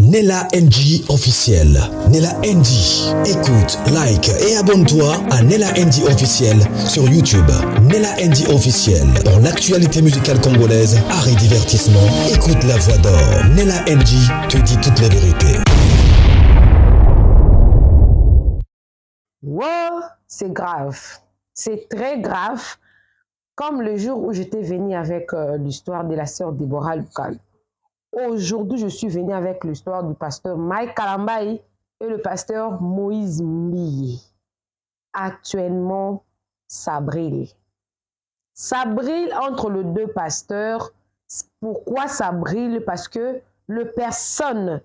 Nella NG officiel. Nella NG. Écoute, like et abonne-toi à Nella NG officiel sur YouTube. Nella NG officiel. Pour l'actualité musicale congolaise, art et divertissement, écoute la voix d'or. Nella NG te dit toute la vérité. Wow, c'est grave. C'est très grave. Comme le jour où j'étais venue avec l'histoire de la sœur Déborah Lukalu. Aujourd'hui, je suis venue avec l'histoire du pasteur Mike Kalambai et le pasteur Moïse Mbiye. Actuellement, ça brille. Ça brille entre les deux pasteurs. Pourquoi ça brille? Parce que les personnes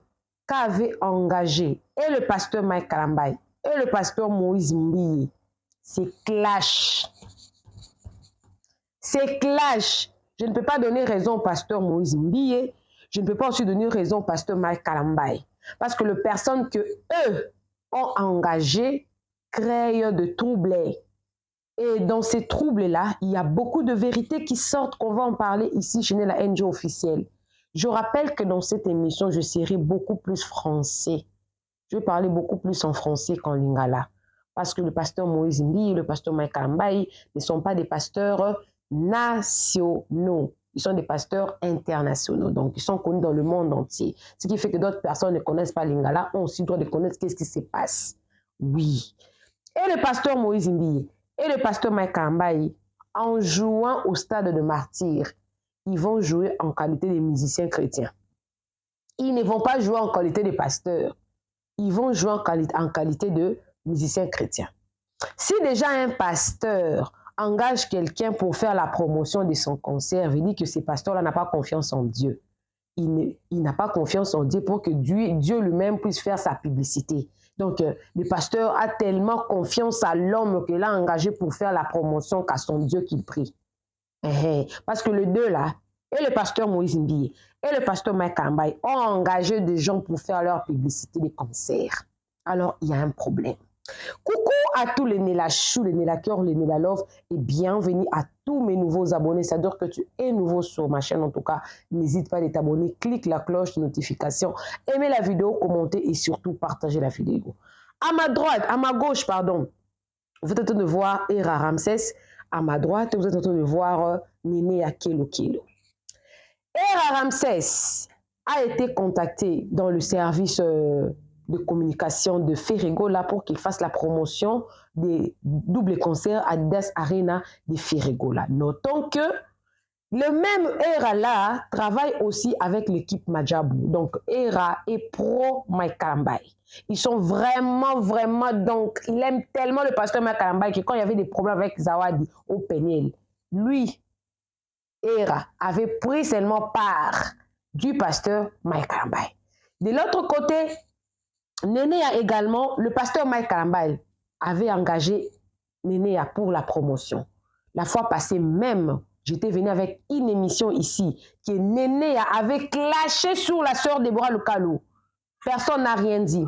qu'avait engagées, et le pasteur Mike Kalambai et le pasteur Moïse Mbiye, c'est clash. C'est clash. Je ne peux pas donner raison au pasteur Moïse Mbiye. Je ne peux pas aussi donner raison au pasteur Mike Kalambai. Parce que les personnes que eux ont engagées créent de troubles. Et dans ces troubles-là, il y a beaucoup de vérités qui sortent, qu'on va en parler ici chez la NG officielle. Je rappelle que dans cette émission, je serai beaucoup plus français. Je vais parler beaucoup plus en français qu'en lingala. Parce que le pasteur Moïse Mbiye et le pasteur Mike Kalambai ne sont pas des pasteurs nationaux. Ils sont des pasteurs internationaux. Donc, ils sont connus dans le monde entier. Ce qui fait que d'autres personnes ne connaissent pas lingala. On aussi doit connaître qu'est-ce qui se passe. Oui. Et le pasteur Moïse Mbiye et le pasteur Mike Kalambai, en jouant au stade de martyrs, ils vont jouer en qualité de musiciens chrétiens. Ils ne vont pas jouer en qualité de pasteurs. Ils vont jouer en qualité de musiciens chrétiens. Si déjà un pasteur engage quelqu'un pour faire la promotion de son concert, il dit que ce pasteur-là n'a pas confiance en Dieu. Il n'a pas confiance en Dieu pour que Dieu lui-même puisse faire sa publicité. Donc, le pasteur a tellement confiance à l'homme qu'il a engagé pour faire la promotion qu'à son Dieu qu'il prie. Parce que les deux là, et le pasteur Moïse Mbiye et le pasteur Mike Kalambai ont engagé des gens pour faire leur publicité des concerts. Alors, il y a un problème. Coucou à tous les Nella Chou, les Nella Cœur, les Nella Love et bienvenue à tous mes nouveaux abonnés. Ça veut dire que tu es nouveau sur ma chaîne. En tout cas, n'hésite pas à t'abonner, clique la cloche de notification, aimez la vidéo, commentez et surtout partagez la vidéo. À ma droite, à ma gauche, pardon, vous êtes en train de voir Era Ramsès. À ma droite, vous êtes en train de voir Néné Kelo Kelo. Era Ramsès a été contacté dans le service de communication de Ferregola pour qu'il fasse la promotion des doubles concerts à Adidas Arena de Ferregola. Notons que le même Era là travaille aussi avec l'équipe Madjabou. Donc Era est pro Mike Kalambai. Ils sont vraiment, donc il aime tellement le pasteur Mike Kalambai que quand il y avait des problèmes avec Zawadi au Peniel, lui, Era, avait pris seulement part du pasteur Mike Kalambai. De l'autre côté, Nénéa également, le pasteur Mike Kalambai avait engagé Nénéa pour la promotion. La fois passée même, j'étais venu avec une émission ici que Nénéa avait clashé sur la sœur Déborah Lukalu. Personne n'a rien dit.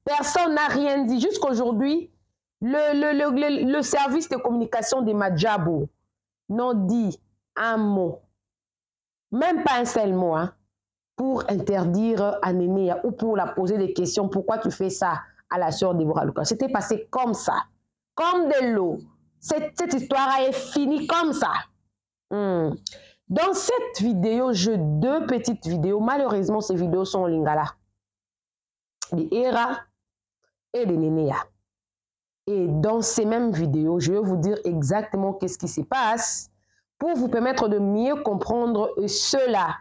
Personne n'a rien dit. Jusqu'aujourd'hui, le service de communication de Madjabou n'a dit un mot. Même pas un seul mot, hein, pour interdire à Nénéa ou pour la poser des questions. Pourquoi tu fais ça à la sœur Déborah Lukalu? C'était passé comme ça, comme de l'eau. Cette histoire est finie comme ça. Dans cette vidéo, j'ai deux petites vidéos. Malheureusement, ces vidéos sont en lingala. De Era et de Nénéa. Et dans ces mêmes vidéos, je vais vous dire exactement qu'est-ce qui se passe pour vous permettre de mieux comprendre ceux-là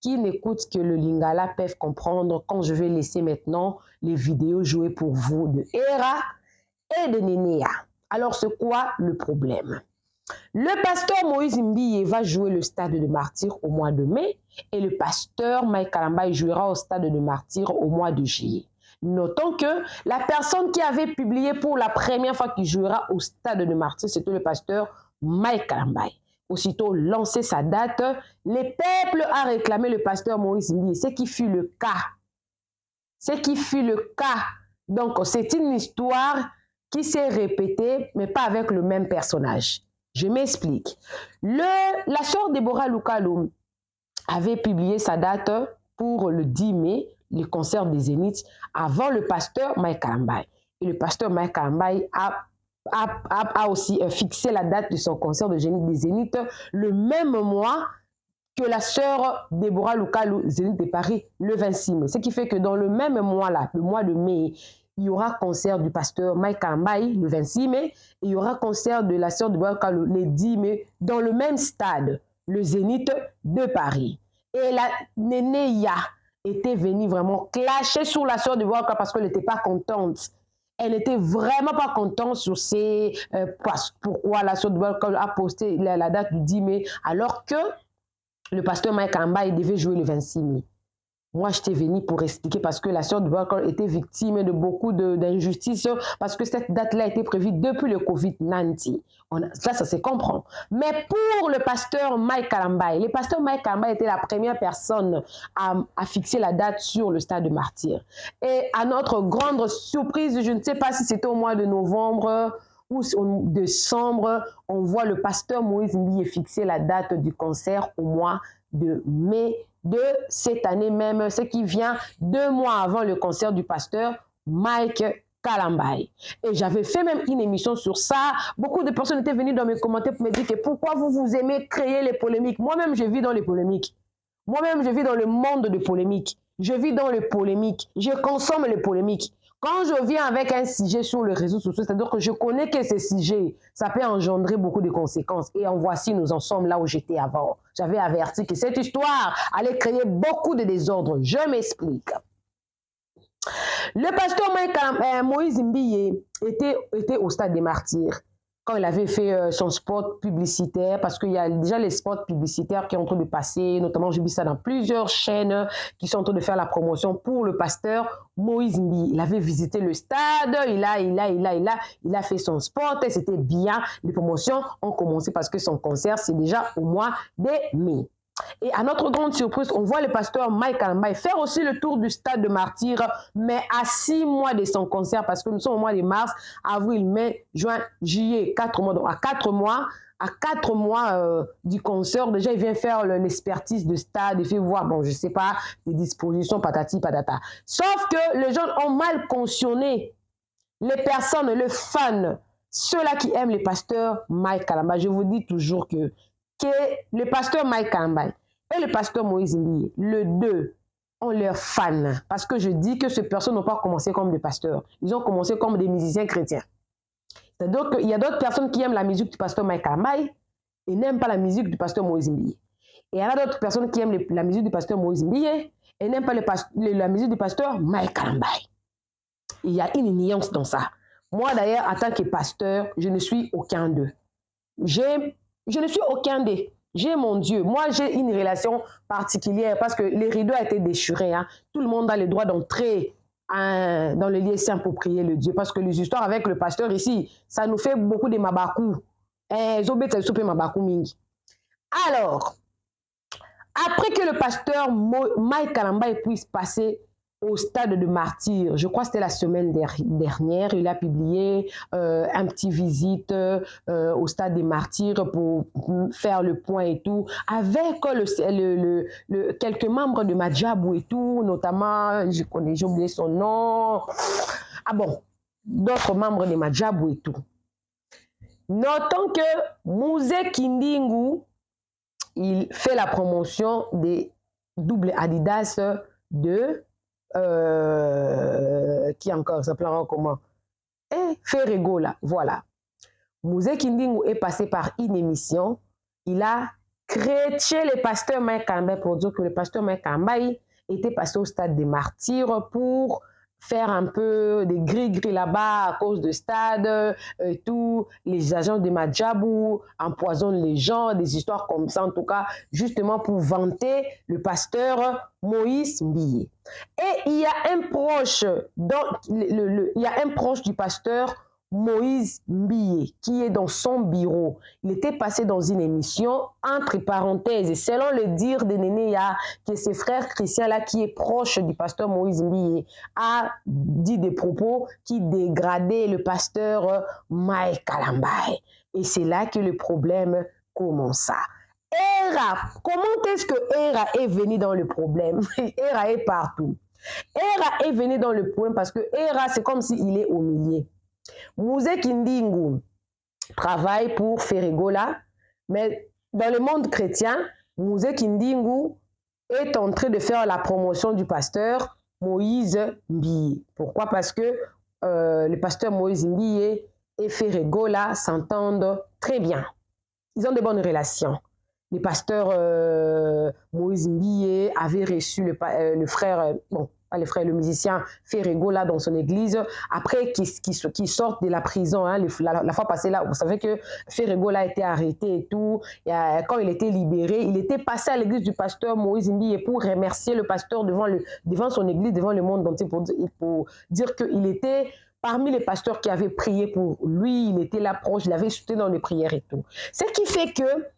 qui n'écoutent que le lingala peuvent comprendre quand je vais laisser maintenant les vidéos jouer pour vous de Era et de Nénéa. Alors, c'est quoi le problème? Le pasteur Moïse Mbiye va jouer le stade de martyrs au mois de mai et le pasteur Mike Kalambai jouera au stade de martyrs au mois de juillet. Notons que la personne qui avait publié pour la première fois qu'il jouera au stade de martyrs, c'était le pasteur Mike Kalambai. Aussitôt lancé sa date, les peuples a réclamé le pasteur Moïse Mbiye, ce qui fut le cas. Ce qui fut le cas. Donc, c'est une histoire qui s'est répétée, mais pas avec le même personnage. Je m'explique. La sœur Déborah Lukalu avait publié sa date pour le 10 mai, le concert des Zéniths, avant le pasteur Mike Kalambay. Et le pasteur Mike Kalambay a aussi fixé la date de son concert des Zéniths le même mois que la sœur Déborah Lukalu, Zénith de Paris, le 26 mai. Ce qui fait que dans le même mois-là, le mois de mai, il y aura concert du pasteur Mike Kalambay le 26 mai, et il y aura concert de la sœur Déborah Lukalu le 10 mai, dans le même stade, le Zénith de Paris. Et la Nénéia était venue vraiment clasher sur la sœur Déborah Lukalu parce qu'elle n'était pas contente. Elle n'était vraiment pas contente sur pourquoi la sœur Déborah Lukalu a posté la date du 10 mai, alors que le pasteur Mike Kalambay devait jouer le 26 mai. Moi, j'étais venue pour expliquer parce que la sœur de Barker était victime de beaucoup d'injustices parce que cette date-là a été prévue depuis le COVID-19. Ça se comprend. Mais pour le pasteur Mike Kalambay, le pasteur Mike Kalambay était la première personne à fixer la date sur le stade de Martyrs. Et à notre grande surprise, je ne sais pas si c'était au mois de novembre ou en décembre, on voit le pasteur Moïse Mbiye fixer la date du concert au mois de mai de cette année même, ce qui vient 2 mois avant le concert du pasteur Mike Kalambay. Et j'avais fait même une émission sur ça. Beaucoup de personnes étaient venues dans mes commentaires pour me dire que pourquoi vous aimez créer les polémiques. Moi-même, je vis dans les polémiques. Moi-même, je vis dans le monde de polémiques. Je vis dans les polémiques. Je consomme les polémiques. Quand je viens avec un sujet sur les réseaux sociaux, c'est-à-dire que je connais que ces sujets, ça peut engendrer beaucoup de conséquences. Et en voici, nous en sommes là où j'étais avant. J'avais averti que cette histoire allait créer beaucoup de désordre. Je m'explique. Le pasteur Moïse Mbiye était au stade des Martyrs quand il avait fait son spot publicitaire, parce qu'il y a déjà les spots publicitaires qui sont en train de passer, notamment j'ai vu ça dans plusieurs chaînes qui sont en train de faire la promotion pour le pasteur Moïse Mbiye. Il avait visité le stade, il a fait son spot et c'était bien. Les promotions ont commencé parce que son concert, c'est déjà au mois de mai. Et à notre grande surprise, on voit le pasteur Mike Kalambay faire aussi le tour du stade de Martyrs, mais à 6 mois de son concert, parce que nous sommes au mois de mars, avril, mai, juin, juillet, 4 mois. Donc à 4 mois du concert, déjà il vient faire l'expertise de stade, il fait voir, bon, je sais pas, les dispositions, patati, patata. Sauf que les gens ont mal cautionné les personnes, les fans, ceux-là qui aiment le pasteur Mike Kalambay. Je vous dis toujours que le pasteur Mike Kalambay et le pasteur Moïse Mbiye, les deux, ont leurs fans. Parce que je dis que ces personnes n'ont pas commencé comme des pasteurs. Ils ont commencé comme des musiciens chrétiens. C'est-à-dire qu'il y a d'autres personnes qui aiment la musique du pasteur Mike Kalambay et n'aiment pas la musique du pasteur Moïse Mbiye. Et il y a d'autres personnes qui aiment la musique du pasteur Moïse Mbiye et n'aiment pas la musique du pasteur Mike Kalambay. Il y a une nuance dans ça. Moi, d'ailleurs, en tant que pasteur, je ne suis aucun d'eux. Je ne suis aucun d'eux. J'ai mon Dieu. Moi, j'ai une relation particulière parce que les rideaux ont été déchirés. Hein. Tout le monde a le droit d'entrer dans le lieu saint pour prier le Dieu. Parce que les histoires avec le pasteur ici, ça nous fait beaucoup de mabakou. Alors, après que le pasteur Mike Kalambay puisse passer au stade de Martyrs, je crois que c'était la semaine dernière, il a publié un petit visite au stade des Martyrs pour faire le point et tout, avec quelques membres de Madjabou et tout, notamment, j'ai oublié son nom, d'autres membres de Madjabou et tout. Notons que Mouzé Kindingu, il fait la promotion des doubles Adidas de qui encore s'appellera comment? Ferrego là, voilà. Mouzé Kindingu est passé par une émission. Il a créé le pasteur Mike Kalambay pour dire que le pasteur Mike Kalambay était passé au stade des Martyrs pour faire un peu des gris-gris là-bas à cause de stade et tout. Les agents de Madjabou empoisonnent les gens, des histoires comme ça en tout cas, justement pour vanter le pasteur Moïse Mbiye. Et il y a un proche du pasteur Moïse Mbiye qui est dans son bureau. Il était passé dans une émission, entre parenthèses, et selon le dire de Nénéia, que ses frères Christian là, qui est proche du pasteur Moïse Mbiye, a dit des propos qui dégradaient le pasteur Mike Kalambay. Et c'est là que le problème commença. Era, comment est-ce que Era est venu dans le problème? Era est partout. Era est venu dans le problème parce que Era, c'est comme s'il est au milieu. Mouzé Kindingu travaille pour Ferregola, mais dans le monde chrétien, Mouzé Kindingu est en train de faire la promotion du pasteur Moïse Mbiye. Pourquoi? Parce que le pasteur Moïse Mbiye et Ferregola s'entendent très bien. Ils ont de bonnes relations. Le pasteur Moïse Mbiye avait reçu le frère, bon, pas le frère, le musicien Ferregola dans son église, après qu'il sorte de la prison. Hein, la fois passée, là, vous savez que Ferregola a été arrêté et tout. Et, quand il était libéré, il était passé à l'église du pasteur Moïse Mbiye pour remercier le pasteur devant son église, devant le monde entier, pour dire qu'il était parmi les pasteurs qui avaient prié pour lui. Il était là proche, il avait soutenu dans les prières et tout. Ce qui fait que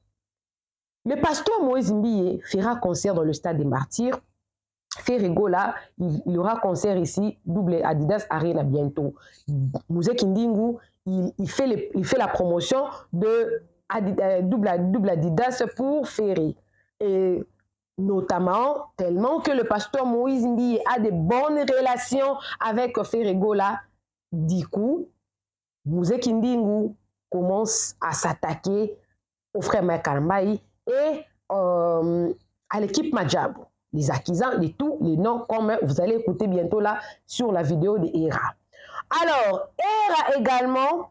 le pasteur Moïse Mbiye fera concert dans le stade des Martyrs. Ferregola, il aura concert ici, double Adidas Arena bientôt. Mouzé Kindingu, il fait la promotion de double Adidas pour Ferry. Et notamment, tellement que le pasteur Moïse Mbiye a de bonnes relations avec Ferregola, du coup, Mouzé Kindingu commence à s'attaquer au frère Mike Kalambai et à l'équipe Madjabou. Les accusants de tous les noms comme vous allez écouter bientôt là sur la vidéo de Era. Alors, Era également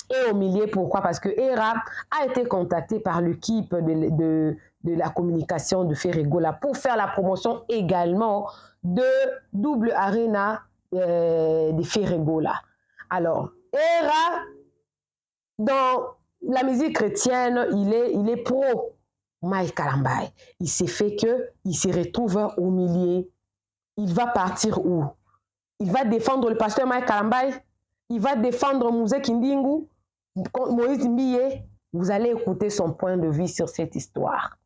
est au milieu. Pourquoi? Parce que Era a été contacté par l'équipe de la communication de Ferregola pour faire la promotion également de double Arena de Ferregola. Alors, Era, dans la musique chrétienne, il est pro Mike Kalambai. Il s'est fait qu'il se retrouve au milieu. Il va partir où? Il va défendre le pasteur Mike Kalambai. Il va défendre Mouzé Kindingu. Moïse Mbiye. Vous allez écouter son point de vue sur cette histoire.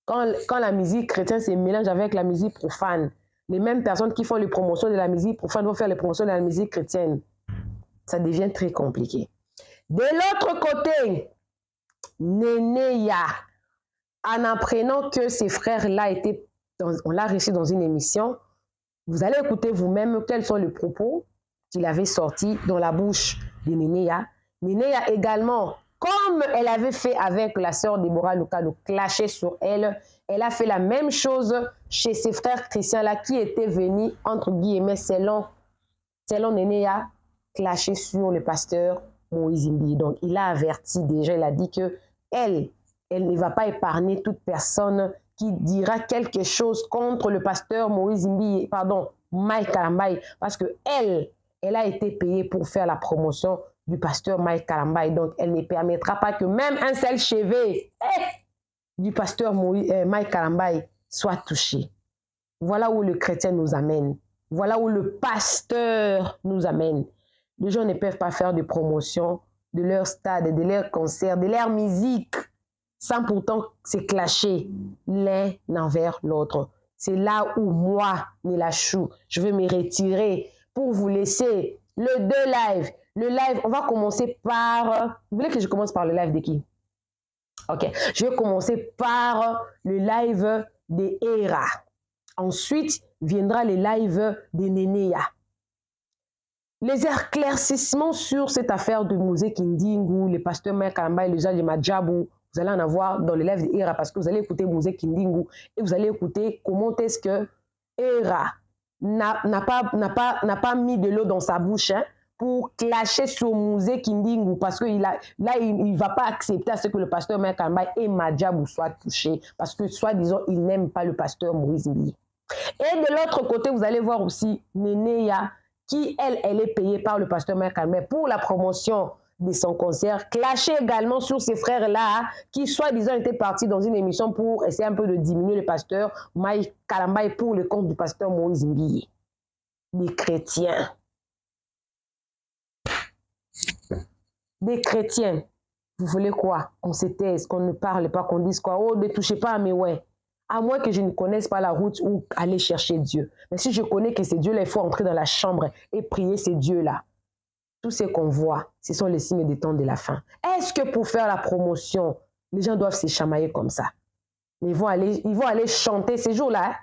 Quand la musique chrétienne se mélange avec la musique profane, les mêmes personnes qui font les promotions de la musique profane vont faire les promotions de la musique chrétienne. Ça devient très compliqué. De l'autre côté, Nénéya, en apprenant que ses frères-là on l'a reçu dans une émission, vous allez écouter vous-même quels sont les propos qu'il avait sortis dans la bouche de Nénéya. Nénéya également, comme elle avait fait avec la sœur Déborah Luka, de clasher sur elle, elle a fait la même chose chez ses frères chrétiens-là qui étaient venus, entre guillemets, selon Nénéya, clasher sur le pasteur Moïse Mbiye. Donc, il a averti déjà, il a dit que elle ne va pas épargner toute personne qui dira quelque chose contre le pasteur Moïse Mbiye, pardon, Mike Kalambai, parce que elle a été payée pour faire la promotion du pasteur Mike Kalambai. Donc, elle ne permettra pas que même un seul cheveu du pasteur Mike Kalambai soit touché. Voilà où le chrétien nous amène. Voilà où le pasteur nous amène. Les gens ne peuvent pas faire de promotion de leur stade, de leur concert, de leur musique, sans pourtant se clasher l'un envers l'autre. C'est là où moi, Nilachou, je vais me retirer pour vous laisser le deux live. Le live, on va commencer par... Vous voulez que je commence par le live de qui? Ok, je vais commencer par le live de Era. Ensuite, viendra le live de Nénéya. Les éclaircissements sur cette affaire de Mouzé Kindingu, le pasteur Mike Kalambai, le gens de Madjabou, vous allez en avoir dans le live de Era parce que vous allez écouter Mouzé Kindingu et vous allez écouter comment est-ce que Era n'a pas mis de l'eau dans sa bouche pour clasher sur Mouzé Kindingu parce qu'il ne va pas accepter à ce que le pasteur Mike Kalambai et Madjabou soient touchés parce que, soi-disant, il n'aime pas le pasteur Moïse Mbiye. Et de l'autre côté, vous allez voir aussi Nénéya qui, elle est payée par le pasteur Mike Kalambai pour la promotion de son concert, clasher également sur ses frères-là qui, soi-disant, étaient partis dans une émission pour essayer un peu de diminuer le pasteur Mike Kalambai pour le compte du pasteur Moïse Mbiye. Des chrétiens. Des chrétiens. Vous voulez quoi? Qu'on se taise, qu'on ne parle pas, qu'on dise quoi? Oh, ne touchez pas à mes ouais. À moins que je ne connaisse pas la route où aller chercher Dieu. Mais si je connais que c'est Dieu-là, il faut entrer dans la chambre et prier ces dieux-là. Tout ce qu'on voit, ce sont les signes des temps de la fin. Est-ce que pour faire la promotion les gens doivent se chamailler comme ça. Ils vont aller chanter ces jours-là.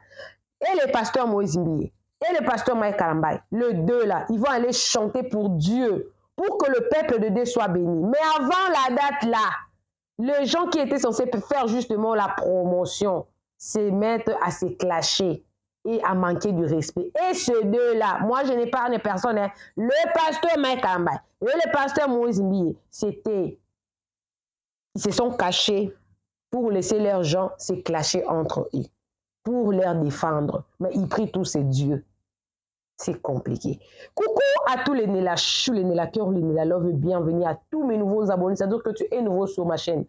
Et les pasteurs Moïse Mbiye et le pasteur Mike Kalambay, les deux là, ils vont aller chanter pour Dieu, pour que le peuple de Dieu soit béni. Mais avant la date là, les gens qui étaient censés faire justement la promotion se mettent à se clasher et à manquer du respect. Et ces deux-là, moi je n'épargne personne, hein. Le pasteur Mike Kalambay et le pasteur Moïse Mbiye, ils se sont cachés pour laisser leurs gens se clasher entre eux, pour les défendre. Mais ils prient tous ces dieux. C'est compliqué. Coucou à tous les Nélachou, les Nélakeurs, les Nélalove, bienvenue à tous mes nouveaux abonnés. C'est-à-dire que tu es nouveau sur ma chaîne.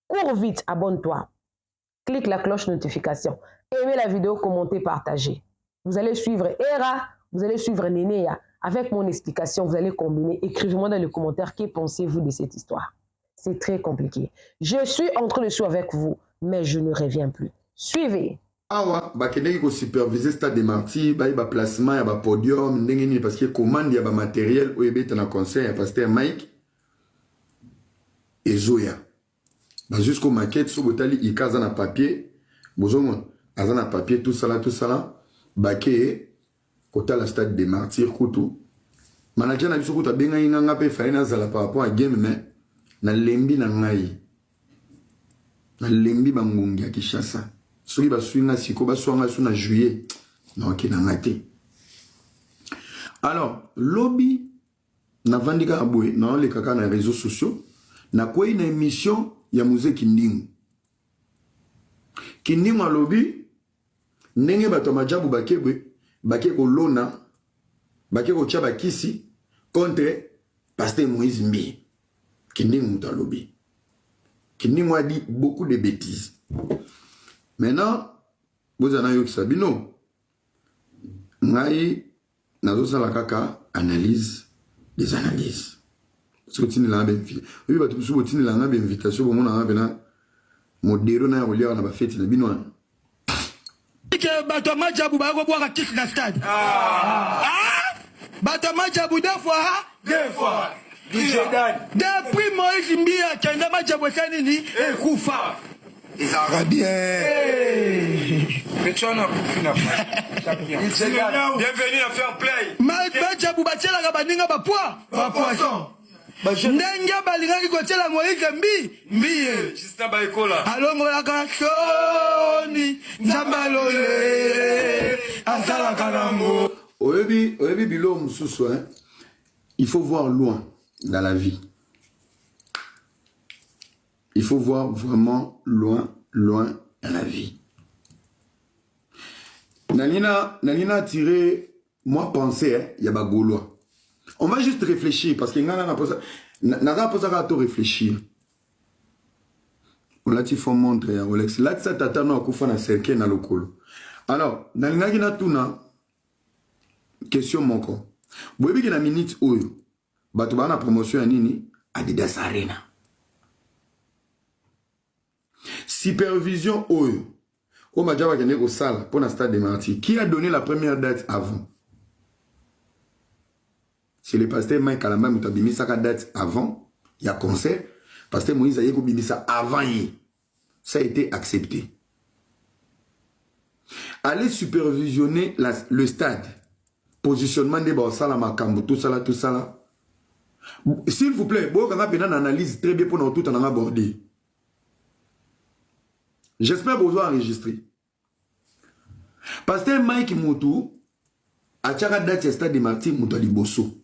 Cours vite, abonne-toi. Clique la cloche notification. Aimez la vidéo, commentez, partagez. Vous allez suivre Hera, vous allez suivre Nénéa. Avec mon explication, vous allez combiner. Écrivez-moi dans les commentaires qui pensez-vous de cette histoire. C'est très compliqué. Je suis en train de suivre avec vous, mais je ne reviens plus. Suivez. Awa, bakendeki ko superviser stade des martyrs, ba ba placement ya ba podium ndenge nini parce que commande ya ba matériel o ebeta na conseil ya pasteur Mike et Zoya. Ba jusqu'au maquette so botali ikaza na papier, bozongo azana papier tout ça là, baké kota la stade des martyrs kutu. Manager na biso kuta benga nganga pe faina zala par rapport à game mais na lembi na ngai. Na lembi bangungi ya Kishasa. Soki basuinga siko basuanga suna juillet non ki nangate. Alors lobby na vandika abwe na le kaka na réseaux sociaux na kwa une émission ya musée Kindingu a lobby ndenge bato majabu bakebwe bakeko lona bakeko tchaba kisi contre pasteur Moïse Mbiye. Kindingu ta lobby. Kindingu a dit beaucoup de bêtises. Maintenant, vous en avez eu Sabino. Ngai, nazo sala kaka analyse des analyses. Sotini la benfi. Oui, ba tusu botini la ngabe invitation bo mona ngabena modero na yolia na ba fête na bino. Que bato majabu ba ko boka kick na stade. Bato majabu deux fois. Depuis Moïse Mbiye kenda majabu kanini e kufa. Ils ont bien. Mais tu en as pour finir. Bienvenue à Fair Play. Majabu batela ka baninga ba poisson. Ndenge balingaki kotela Moïse Mbiye. Justin Baekola. Alongola ka soni nzambalole asala kanango. Oyebi bilo mususu hein. Il faut voir loin dans la vie. Il faut voir vraiment loin dans la vie. Nanina a tiré, moi penser, il y a des Gaulois. On va juste réfléchir, parce que n'a pas à réfléchir. On l'a dit, il faut montrer à Rolex. Là, ça t'attend à Koufan à cercle dans le col. Alors, Nanina Tuna, question mon corps. Vous voyez qu'il y a une minute où, Batouba na promotion à Nini, Adidas Arena. Supervision Oyo. Au Madjaba Kene au Sala pour la stade des martyrs. Qui a donné la première date avant? C'est le pasteur Mike Kalambay qui a mis sa date avant. Il y a concert. Pasteur Moïse a mis ça avant. Ça a été accepté. Allez supervisionner le stade. Positionnement des Bassala Makambo, tout ça là. S'il vous plaît, vous avez une analyse très bien pour nous tout en aborder. J'espère que vous avez enregistré. Pasteur Mike Moutou a tchaka date stade de Martyrs Moutou Liboso.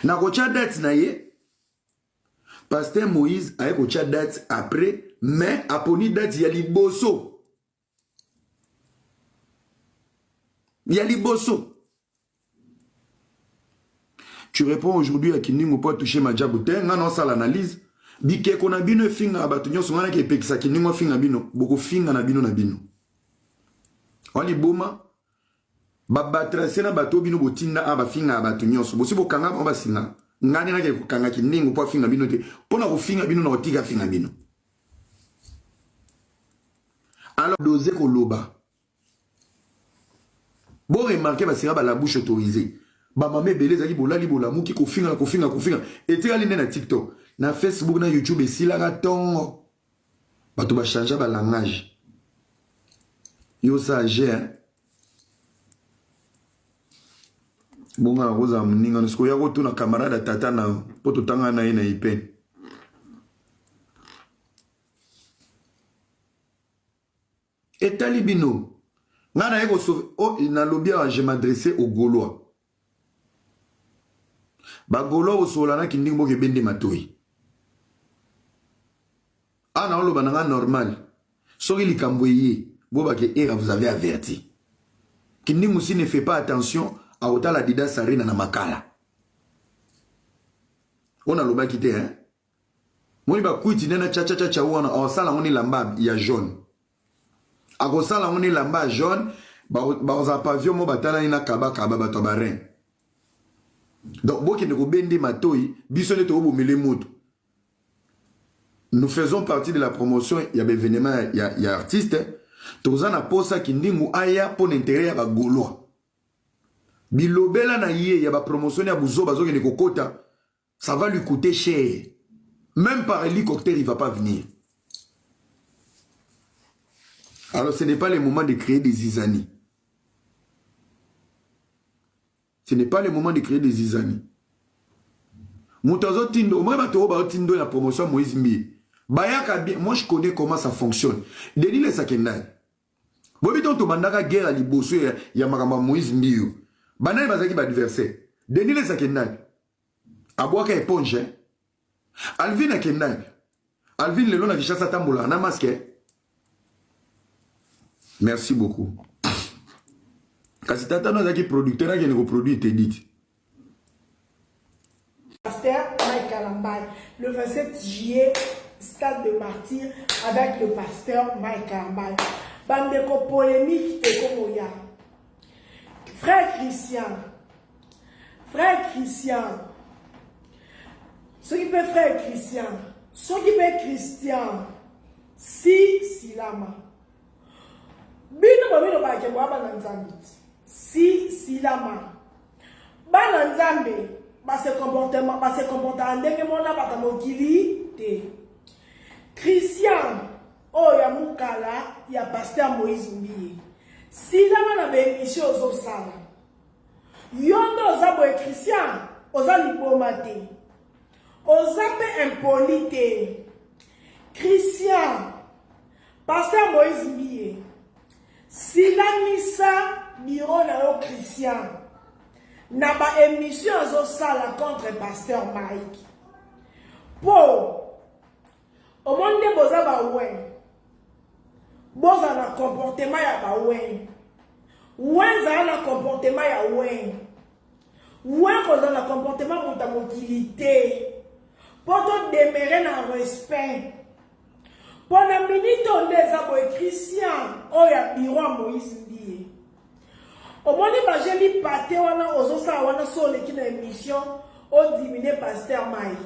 Na kocha date na ye, Pasteur Moïse a kocha date après, mais a poni date ya Liboso. Ya Liboso. Tu réponds aujourd'hui à Kindingu pour toucher ma diaboute. Non, ça l'analyse. Bike kona bino finga abatunyo sungana ke pekisa Kindingu finga bino. Boko finga na bino. Wali boma. Babatra sena bato bino botinda aba finga abatunyo. Bosi bokanga mba singa. Ngani na ke kanga Kindingu pour finga bino te. Pona ko finga bino na otiga finga bino. Alors doser ko loba. Bon remarquer ba sera ba la bouche autorisée. bamame ebele ezalaki bolali bolamuki kofinga etikali nde na TikTok na Facebook na YouTube esilaka ntongo bato bachangea balangage yo sage bonga nakozala moninga nosiko ya kotuna camarade tata na mpo totanga na ye na ipene etali bino nga na ye kosauve nalobi awa je m'adresse au Gaulois bagaulois osolanaki ndenge moko ebende matoi ana oloba na nga normal soki likambo eye bobake era vous avez averti kindingu si ne fait pas attention à otala dida sarina na makala on alobaki te hein moni bakuiti nena cha wana osala ngoni lamba ya jaune akosala ngoni lamba jaune baoza pavillon mo batala ina kaba bato barin donc bokende kobende matoi biso nde tokobomele moto. Nous faisons partie de la promotion ya l'événement ya artiste tozana posa kindingu aya pour l'intérêt ya bagaulois bilobela na ye ya ba promotion ya buzo bazokende kokota ça va lui coûter cher même par hélicoptère il va pas venir. Alors ce n'est pas le moment de créer des zizanies. Ce n'est pas le moment de créer des zizanies. Moutazo Tindo, moi je Tindo la promotion Moïse Mbi. Bayaka bien, moi je connais comment ça fonctionne. Denis le Sakendai. Bobi ton to mandaka guerre à liboso ya makamba Moïse Mbi. Banai bazaki ba adversaire. Denis le Sakendai. Abwaka éponge. Alvin Akendai. Alvin le lona kishasa tambola na masque. Merci beaucoup. Kasi tata no zaki producteur qui ne produit Tedit. Pasteur Mike Kalambaye, le 27 juillet, stade de martyr avec le pasteur Mike Kalambaye. Bandeko polémique et Komoya. Frère Christian, ce qui peut frère Christian, ce qui peut Christian, si lama. Bino bamino ba ke bwa bananzambi. Si lama. Bananzambe ba se comportement ndenge mona bata mokili te. Christian ya mukala ya pasteur Moïse Mbiye. Si lama na be mission ozo sala. Yondo oza boye Christian oza liboma te. Oza pe impoli te. Christian pasteur Moïse Mbiye. Si la misa biro na yo Christian na ba émission zo sala contre pasteur Mike po au monde boza ba wen boza na comportement ya ba wen za na comportement ya wen koza na comportement muta motilité poto demeurer na respect. Pendant minute on les a boy Christian ya biro Moïse Mbiye. Au moment où j'ai pâté wana ozo sa wana so le kina émission au diminuer pasteur Mike.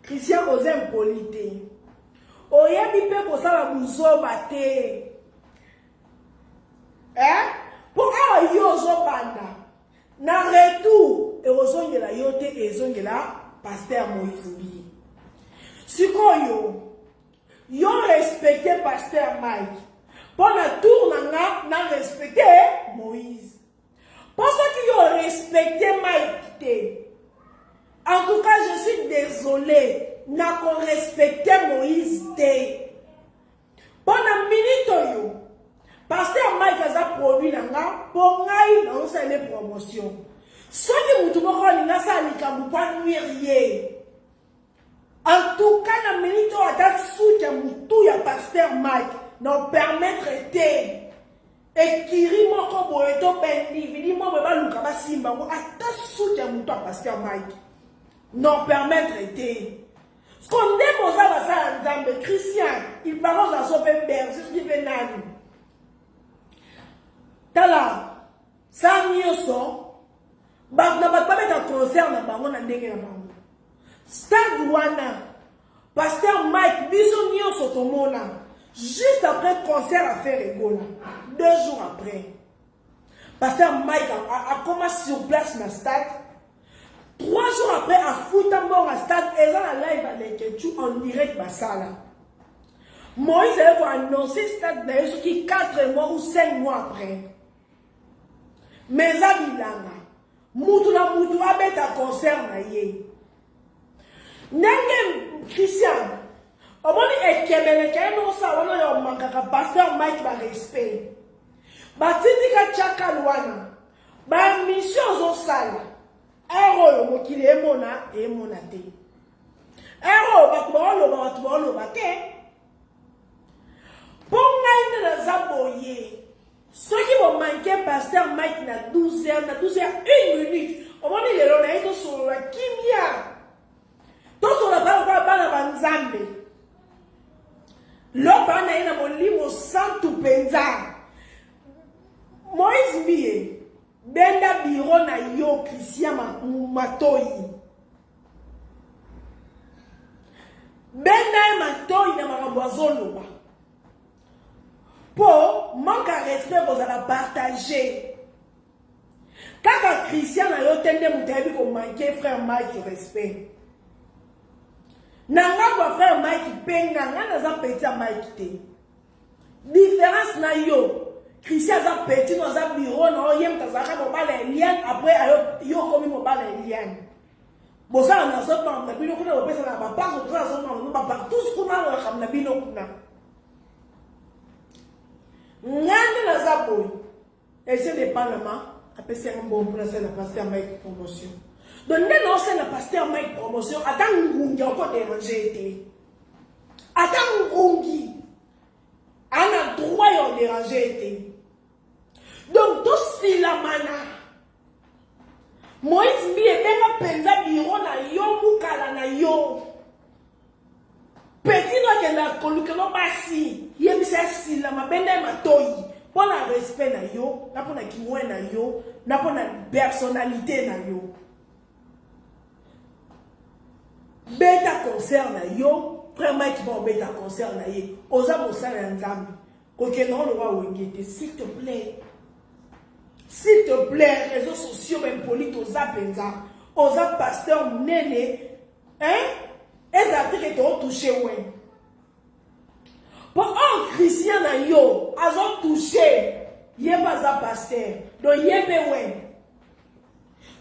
Christian ose impolité. Oyebi pe ko sala buzo bate. Pour yo zo banda. Na retour et ozongela yote et zongela pasteur Moïse Mbiye. Sikoyo yo respecté pasteur Mike. Pendant tour na respecté Moïse. Parce que yo respecté Mike. En tout cas, je suis désolé. N'a qu'on respecté Moïse. Pendant minute yo. Pasteur Mike a produit nanga pour ngai na on les promotions. Ce qui mutu moko linga sa likambu pa nuire. En tout cas, la minute où on a soutien moutou ya pasteur Mike, nous permettre de et kiri moko boeto bendi vidi mo beba luka ba simba mo ata soutien moutou ya pasteur Mike, nous permettre de ce qu'on dépose à ça nzambe Christian, il parle à son père, c'est ce qui veut nani. Tala, ça nyoso, ba na ba mettre concert na bango na ndenge na bango. Stade wana pasteur Mike biso nyonso tomona juste après concert à faire Ebola 2 jours après Pasteur Mike a commencé sur place dans le stade. 3 jours après, à Foutambo, à stade, et dans la live avec tout en direct, Basala. Moïse a annoncé le stade d'ailleurs, qui 4 mois ou 5 mois après. Mais à Bilanga, Moutoula Moutoula bête à concert, naïe. N'engem Christian, au moment où il y a un pasteur Mike va respect. Batindika Tchakalwana, ba mission au sala. Ero mokili emona te. Ero batubolo bate. Ponga ine na zaboye. Ceux qui vont manquer pasteur Mike na 12h, 1 minute. Au moment où il est là, sur la kimia. Tout sur la bana banzambe. L'obana ina molimo santu penza. Moïse Mbie, benda biro na yo Christian Matoyi. Benda Matoyi na marabouazolo. Pour manque à respect, vous allez partager. Quand Christian a yo tende mutabi ko manquer frère Mike respect. Nanga ko frère Mike penga ngana za petit Mike te. Différence na yo. Christian a petit dans un bureau, non, yem tazaka mobile lien, après yo comme mobile lien. Bon ça on a ça dans la bino kuna opesa na ba passe ça ça on ba partout ce qu'on a na bino kuna. Ngande na zaboy. Et c'est le parlement après c'est un bon pour la pasteur Mike promotion. Donc non c'est la pasteur Mike promotion, attends ngungi encore déranger été. Attends ngungi. A droit de déranger. Donc, tout ce la mana. Moïse Mbie est penza biro na yo, mukala na yo. Petit doit que la colukelo basi. Yem si la mabende matoyi. Pour la respect na yo, na pour na kimwe na yo, na pour na personnalité na yo. Beta concert na yo. Vraiment qui va bêta concert na ye. Oza bosa na nzambi. Koke non le wa wengete, s'il te plaît. S'il te plaît, réseaux sociaux même polites oza penza. Oza pasteur nene. Hein? Ezate que t'ont touché ouais. Pour un chrétien na yo, azo touché. Yeba za pasteur. Donc yebe ouais.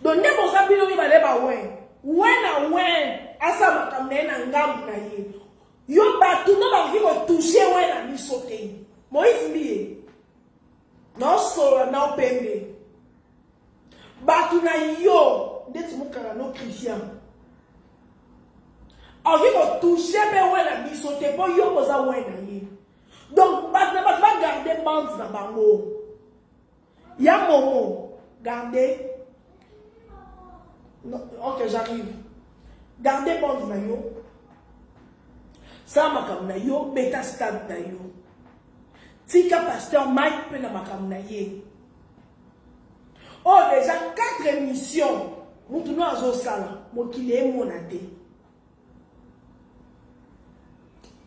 Donc ne bosa bino mi baleba ouais. Ouais na ouais. Asa makamne na ngambu na ye. Yo batu no ba viko toucher ouais na misote. Moïse Mbie. Non solo na pembe. Batu na yo ndeti mukala no Christian. On viko toucher be ouais na misote po yo boza ouais na ye. Donc batu va garder bandes na bango. Ya momo garder. Non, OK, j'arrive. Gardez bandes na yo. Ça makam na yo, beta stade na yo. Tika pasteur Mike pe na makam na ye. Oh déjà 4 émissions. Moutou azo sala, mokile e monate.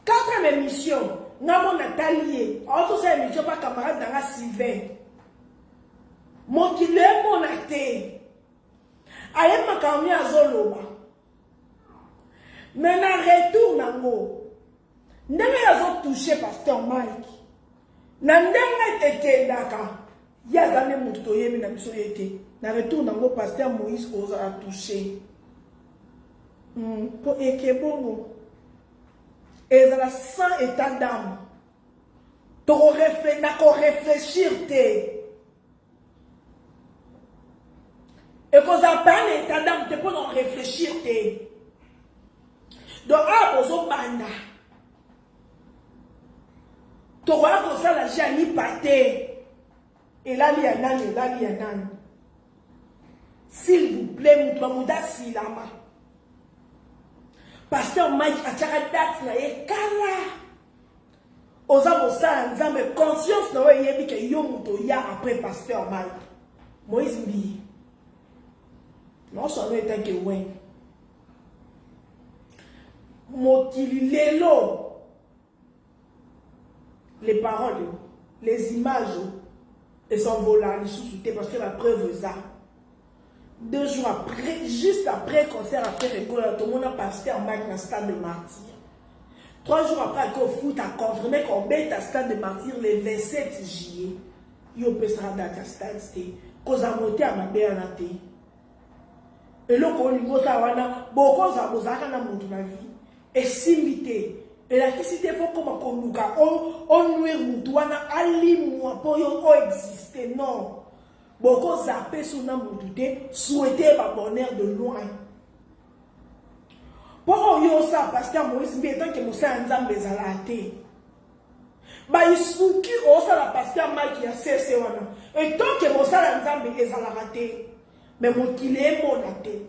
4 émissions. Ngamo Nathalie, auto sa émission pas camarade dans Sylvain. Mokile e monate. Aye makam ni azoloba. Mais na retour nango. Ndenge yazo touché pasteur Mike. Na ndenge teke daka. Yazane muto yemi na biso yete. Na retour nango pasteur Moïse oza a touché. Po ekebongo. Ezala sans état d'âme. Toko réfléchir te. Et qu'on a pas un état d'âme te pour réfléchir te. Donc, à bozo banda. Tu vois que ça, la jani pâté. Et là, il y a nan. S'il vous plaît, Moutouamouda Silama. Pasteur Mike a tcharadat na ye kala. Oza bosa nzambe conscience na we yebi ke yo muto ya après pasteur Mike. Moïse Mbie. Non, ça ne est que ouais. Mokili lelo. Les paroles, les images, et s'envola, il parce que la preuve est ça. 2 jours après, juste après le concert, après Récola, tout le monde a passé en bac dans le stade de Martyr. 3 jours après, que foot a confirmé qu'on met à stade de Martyr le 27 juillet. Il y a un date à stade, c'était qu'on a monté à ma belle à la télé. Et là, on a beaucoup de choses dans ma vie. Et s'imiter. Et la question est faut comme on nuit moutouana ali moi pour exister non. Beaucoup zappé sur na moutouté souhaiter ma bonheur de loin. Pour yo ça parce que Moïse bien tant que Moussa nzambe zalate. Ba isuki o ça la pasteur Mike ya cessé wana. Et tant que Moussa nzambe ezalate mais mon qu'il est monaté.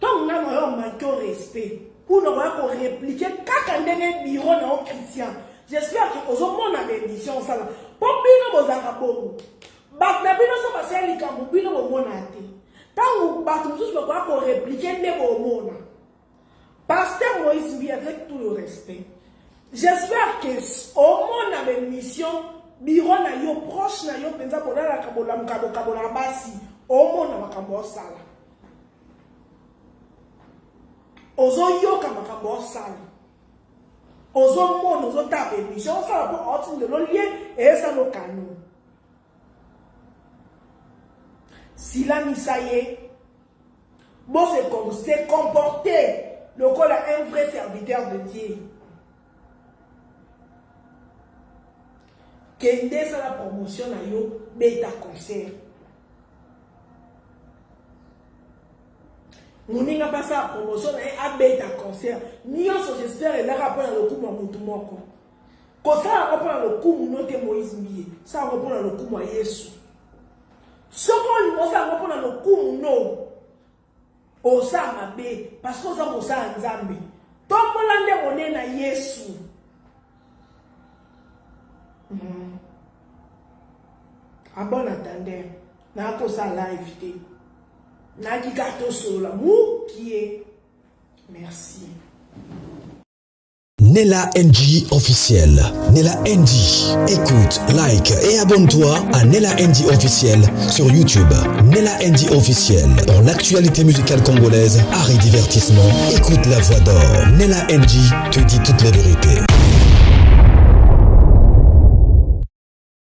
Tant on a manqué au respect. Pour nous répliquer quand on est bureau dans un chrétien. J'espère que aux hommes on a des éditions ça là. Pour bien nous arabes. Bah mais bien nous sommes passés les camps bien nous monaté. Tant on bat tous nous pour répliquer les mots. Pasteur Moïse bien avec tout le respect. J'espère que au monde a des missions bureau na yo proche na yo penza pour la kabola kabola basi. Au monde na kabola sala. Ozo yoka makambo sala. Ozo mono ozo tape mission sala pour autre de l'olier et ça le canon. Si la misaye bon c'est comporter le col un vrai serviteur de Dieu. Kende ça la promotion na yo beta concert. Nous n'avons pas ça promotion et à bête à concert. Nous j'espère et là rapport le coup à Moutoumoko. Quand ça rapport le coup noté Moïse Mbié, ça rapport le coup à Yesu. Ce qu'on ça rapport le coup non. O ça mabé parce que ça mosa nzambe. Tant qu'on l'a on na Yesu. À bon attendeur, na ko ça live. Merci. Nella NG officiel. Nella NG. Écoute, like et abonne-toi à Nella NG officiel sur YouTube. Nella NG officiel. Pour l'actualité musicale congolaise, art et divertissement, écoute la voix d'or. Nella NG te dit toutes les vérités.